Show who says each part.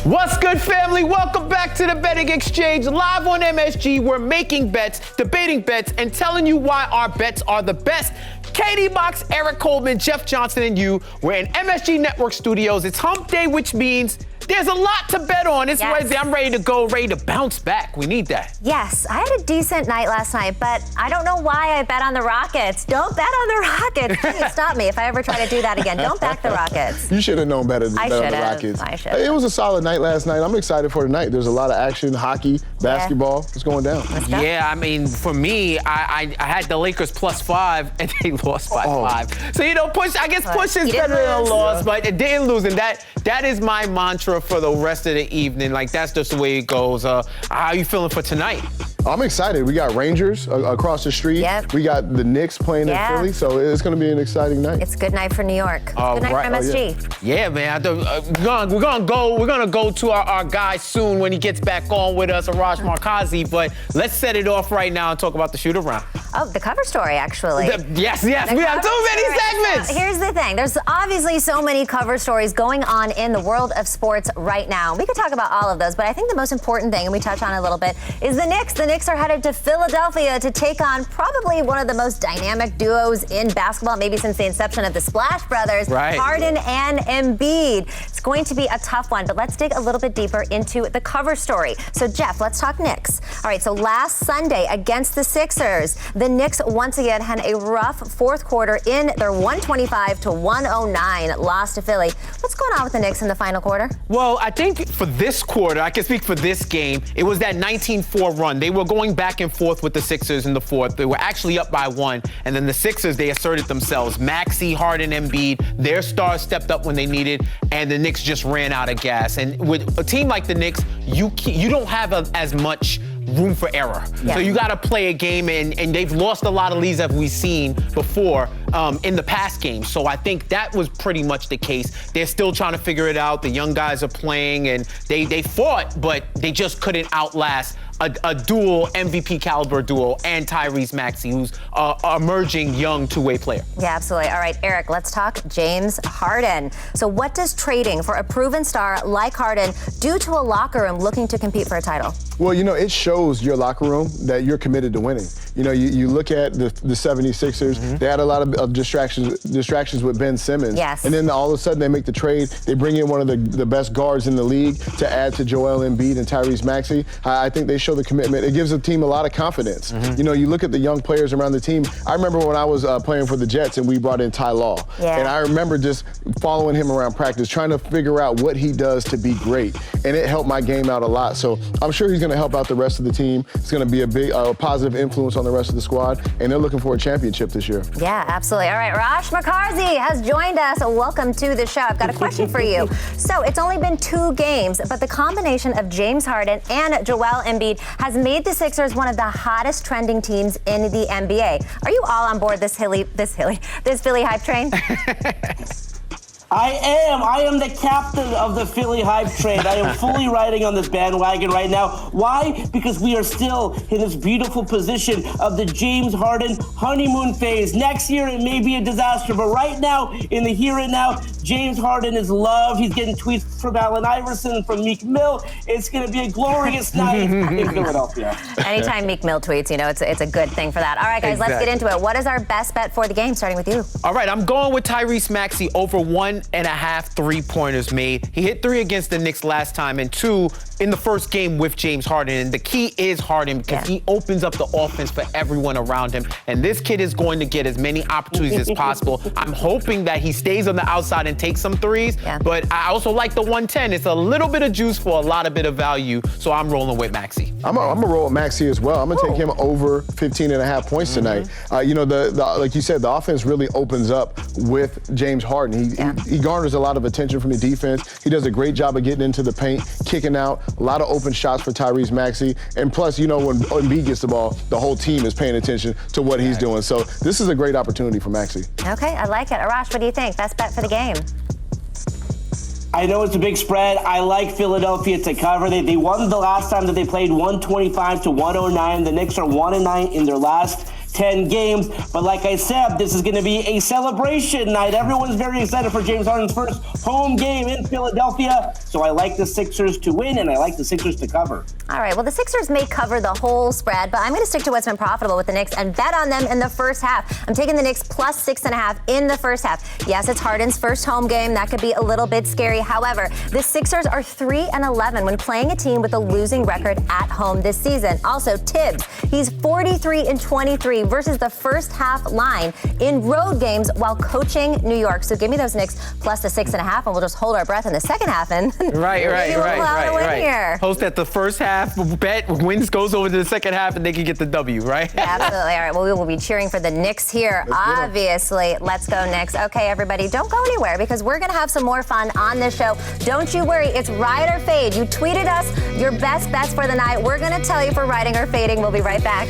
Speaker 1: What's good, family? Welcome back to the Betting Exchange. Live on MSG, we're making bets, debating bets, and telling you why our bets are the best. Katie Box, Eric Coleman, Jeff Johnson, and you. We're in MSG Network Studios. It's hump day, which means there's a lot to bet on. It's Wednesday. I'm ready to go, ready to bounce back. We need that.
Speaker 2: Yes, I had a decent night last night, but I don't know why I bet on the Rockets. Don't bet on the Rockets. Please stop me if I ever try to do that again. Don't back the Rockets.
Speaker 3: You should have known better than bet on the Rockets.
Speaker 2: I should.
Speaker 3: It was a solid night last night. I'm excited for tonight. There's a lot of action, hockey, basketball. It's going down.
Speaker 1: Yeah, I mean, for me, I had the Lakers +5, and they lost by 5. So, push is better than a loss, but it didn't lose. And that is my mantra for the rest of the evening. Like, that's just the way it goes. How are you feeling for tonight?
Speaker 3: I'm excited. We got Rangers across the street.
Speaker 2: Yep.
Speaker 3: We got the Knicks playing in Philly, so it's going to be an exciting night.
Speaker 2: It's a good night for New York. It's a good night for MSG.
Speaker 1: Yeah, man. We're gonna go to our guy soon when he gets back on with us, Arash Markazi. But let's set it off right now and talk about the shoot around.
Speaker 2: Oh, the cover story, actually.
Speaker 1: Yes. We have too many segments.
Speaker 2: So here's the thing. There's obviously so many cover stories going on in the world of sports right now. We could talk about all of those, but I think the most important thing, and we touch on it a little bit, is the Knicks. The Knicks are headed to Philadelphia to take on probably one of the most dynamic duos in basketball, maybe since the inception of the Splash Brothers, Harden and Embiid. It's going to be a tough one, but let's dig a little bit deeper into the cover story. So, Jeff, let's talk Knicks. All right, so last Sunday against the Sixers, the Knicks once again had a rough fourth quarter in their 125-109 loss to Philly. What's going on with the Knicks in the final quarter?
Speaker 1: Well, I think for this quarter, I can speak for this game, it was that 19-4 run. They were going back and forth with the Sixers in the fourth. They were actually up by 1, and then the Sixers, they asserted themselves. Maxey, Harden, Embiid, their stars stepped up when they needed, and the Knicks just ran out of gas. And with a team like the Knicks, you don't have as much room for error.
Speaker 2: Yeah.
Speaker 1: So you got to play a game, and they've lost a lot of leads that we've seen before in the past games. So I think that was pretty much the case. They're still trying to figure it out. The young guys are playing, and they fought, but they just couldn't outlast a dual MVP caliber duo and Tyrese Maxey, who's an emerging young two-way player.
Speaker 2: Yeah, absolutely. All right, Eric, let's talk James Harden. So what does trading for a proven star like Harden do to a locker room looking to compete for a title?
Speaker 3: Well, it shows your locker room that you're committed to winning. You look at the 76ers, they had a lot of distractions with Ben Simmons.
Speaker 2: Yes.
Speaker 3: And then all of a sudden they make the trade. They bring in one of the best guards in the league to add to Joel Embiid and Tyrese Maxey. I think they show the commitment. It gives the team a lot of confidence. You look at the young players around the team. I remember when I was playing for the Jets and we brought in Ty Law.
Speaker 2: Yeah.
Speaker 3: And I remember just following him around practice, trying to figure out what he does to be great. And it helped my game out a lot. So I'm sure he's going to help out the rest of the team. It's going to be a big positive influence on the rest of the squad. And they're looking for a championship this year.
Speaker 2: Yeah, absolutely. All right, Arash Markazi has joined us. Welcome to the show. I've got a question for you. So it's only been 2 games, but the combination of James Harden and Joel Embiid has made the Sixers one of the hottest trending teams in the NBA. Are you all on board this Philly hype train?
Speaker 4: I am the captain of the Philly hype train. I am fully riding on this bandwagon right now. Why? Because we are still in this beautiful position of the James Harden honeymoon phase. Next year, it may be a disaster, but right now, in the here and now, James Harden is loved. He's getting tweets from Allen Iverson and from Meek Mill. It's going to be a glorious night in Philadelphia.
Speaker 2: Anytime Meek Mill tweets, it's a good thing for that. All right, guys, Let's get into it. What is our best bet for the game, starting with you?
Speaker 1: All right, I'm going with Tyrese Maxey over 1.5 3-pointers made. He hit 3 against the Knicks last time and 2 in the first game with James Harden. And the key is Harden because he opens up the offense for everyone around him. And this kid is going to get as many opportunities as possible. I'm hoping that he stays on the outside and takes some threes. Yeah. But I also like the 110. It's a little bit of juice for a lot of bit of value. So I'm rolling with Maxey.
Speaker 3: I'm going to roll with Maxey as well. I'm going to take him over 15.5 points tonight. Like you said, the offense really opens up with James Harden. He garners a lot of attention from the defense. He does a great job of getting into the paint, kicking out, a lot of open shots for Tyrese Maxey. And plus, when Embiid gets the ball, the whole team is paying attention to what he's doing. So this is a great opportunity for Maxey.
Speaker 2: Okay, I like it. Arash, what do you think? Best bet for the game?
Speaker 4: I know it's a big spread. I like Philadelphia to cover. They won the last time that they played 125-109. The Knicks are 1-9 in their last 10 games. But like I said, this is going to be a celebration night. Everyone's very excited for James Harden's first home game in Philadelphia. So I like the Sixers to win, and I like the Sixers to cover.
Speaker 2: All right, well, the Sixers may cover the whole spread, but I'm going to stick to what's been profitable with the Knicks and bet on them in the first half. I'm taking the Knicks plus 6.5 in the first half. Yes, it's Harden's first home game. That could be a little bit scary. However, the Sixers are 3-11 when playing a team with a losing record at home this season. Also, Tibbs, he's 43-23 versus the first half line in road games while coaching New York. So give me those Knicks plus the 6.5, and we'll just hold our breath in the second half. And
Speaker 1: right.
Speaker 2: Here.
Speaker 1: Post at the first half, bet wins goes over to the second half, and they can get the W, right?
Speaker 2: Yeah, absolutely. All right, well, we will be cheering for the Knicks here, obviously. Let's go Knicks. Okay, everybody, don't go anywhere because we're going to have some more fun on this show. Don't you worry. It's Ride or Fade. You tweeted us your best bets for the night. We're going to tell you if we're riding or fading. We'll be right back.